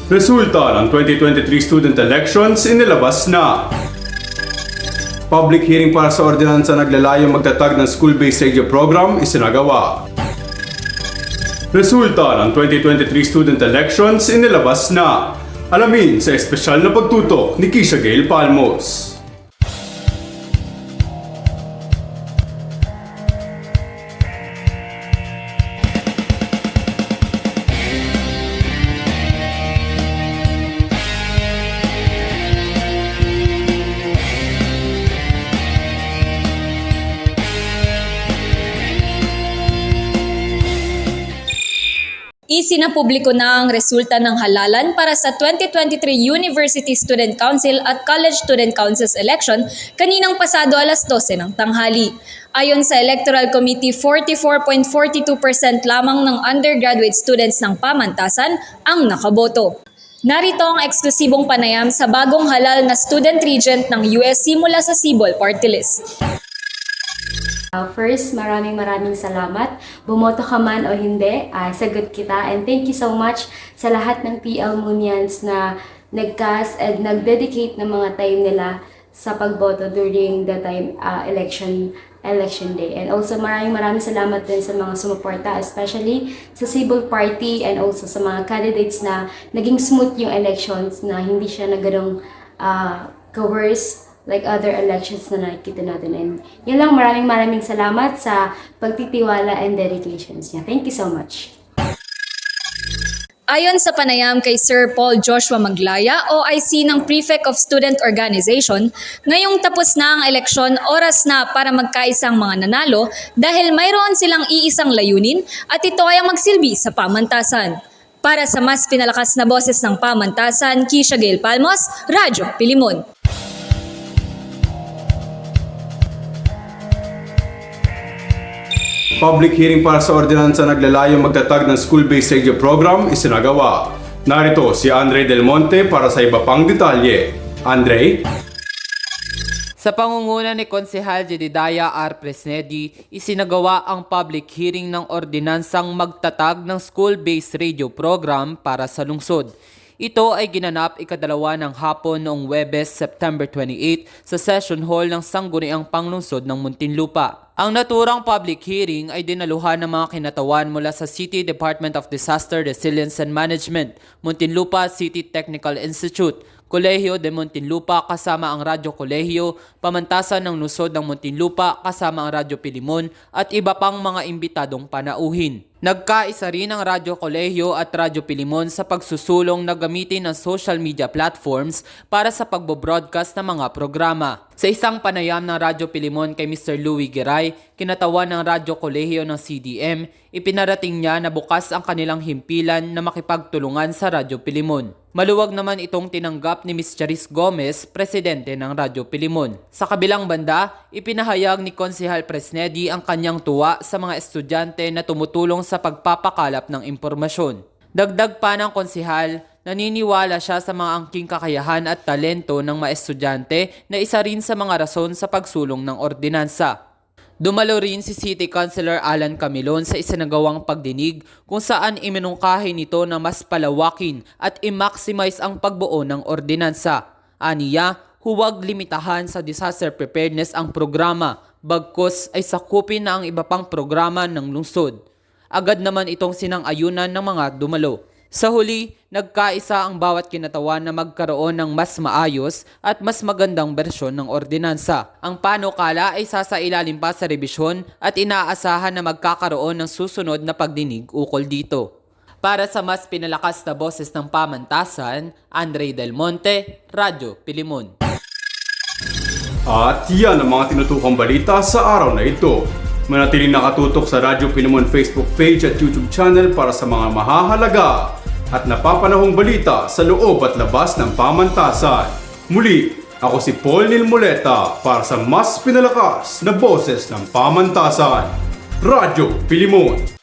Resulta ng 2023 student elections inilabas na. Public hearing para sa ordinansa naglalayong magtatag ng school-based radio program isinagawa. Resulta ng 2023 student elections inilabas na. Alamin sa espesyal na pagtutok ni Kisha Gail Palmos. Isinapubliko na ang resulta ng halalan para sa 2023 University Student Council at College Student Councils election kaninang pasado alas 12 ng tanghali. Ayon sa Electoral Committee, 44.42% lamang ng undergraduate students ng pamantasan ang nakaboto. Narito ang eksklusibong panayam sa bagong halal na student regent ng USC mula sa Sibol Party List. First, maraming salamat. Bumoto ka man o hindi, sagot kita. And thank you so much sa lahat ng PL Munians na nag-cast and nag-dedicate ng mga time nila sa pagboto during the time election day. And also maraming salamat din sa mga sumuporta, especially sa Sibol Party and also sa mga candidates na naging smooth yung elections, na hindi siya naganong coerce like other elections na nakikita natin. And yun lang, maraming salamat sa pagtitiwala and dedications niya. Thank you so much. Ayon sa panayam kay Sir Paul Joshua Maglaya, OIC ng Prefect of Student Organization, ngayong tapos na ang eleksyon, oras na para magkaisang mga nanalo dahil mayroon silang iisang layunin at ito ay ang magsilbi sa pamantasan. Para sa mas pinalakas na boses ng pamantasan, Kisha Gail Palmos, Radyo Pilimon. Public hearing para sa ordinansa naglalayong magtatag ng school-based radio program isinagawa. Narito si Andre Del Monte para sa iba pang detalye. Andre? Sa pangunguna ni Konsehal Jedediah R. Presnedi, isinagawa ang public hearing ng ordinansang magtatag ng school-based radio program para sa lungsod. Ito ay ginanap ikadalawa ng hapon noong Huwebes, September 28 sa Session Hall ng Sangguniang Panglungsod ng Muntinlupa. Ang naturang public hearing ay dinaluhan ng mga kinatawan mula sa City Department of Disaster Resilience and Management, Muntinlupa City Technical Institute, Kolehiyo de Muntinlupa kasama ang Radyo Kolehiyo, Pamantasan ng Lungsod ng Muntinlupa kasama ang Radyo Pilimon at iba pang mga imbitadong panauhin. Nagkaisa rin ang Radyo Kolehiyo at Radyo Pilimon sa pagsusulong na gamitin ang social media platforms para sa pagbo-broadcast ng mga programa. Sa isang panayam ng Radyo Pilimon kay Mr. Louie Giray, kinatawan ng Radyo Kolehiyo ng CDM, ipinarating niya na bukas ang kanilang himpilan na makipagtulungan sa Radyo Pilimon. Maluwag naman itong tinanggap ni Ms. Charis Gomez, presidente ng Radyo Pilimon. Sa kabilang banda, ipinahayag ni Konsehal Presnedi ang kanyang tuwa sa mga estudyante na tumutulong sa pagpapakalap ng impormasyon. Dagdag pa ng konsehal, naniniwala siya sa mga angking kakayahan at talento ng mga estudyante na isa rin sa mga rason sa pagsulong ng ordinansa. Dumalo rin si City Councilor Alan Camilon sa isinagawang pagdinig kung saan iminungkahi nito na mas palawakin at i-maximize ang pagbuo ng ordinansa. Aniya, huwag limitahan sa disaster preparedness ang programa, bagkus ay sakupin na ang iba pang programa ng lungsod. Agad naman itong sinang-ayunan ng mga dumalo. Sa huli, nagkaisa ang bawat kinatawan na magkaroon ng mas maayos at mas magandang bersyon ng ordinansa. Ang panukala ay sasailalim pa sa rebisyon at inaasahan na magkakaroon ng susunod na pagdinig ukol dito. Para sa mas pinalakas na boses ng pamantasan, Andre Del Monte, Radyo Pilimon. At yan ang mga tinutukang balita sa araw na ito. Manatiling nakatutok sa Radyo Pilimon Facebook page at YouTube channel para sa mga mahahalaga at napapanahong balita sa loob at labas ng pamantasan. Muli, ako si Paul Nilmoleta para sa mas pinalakas na boses ng pamantasan. Radyo Pilimon.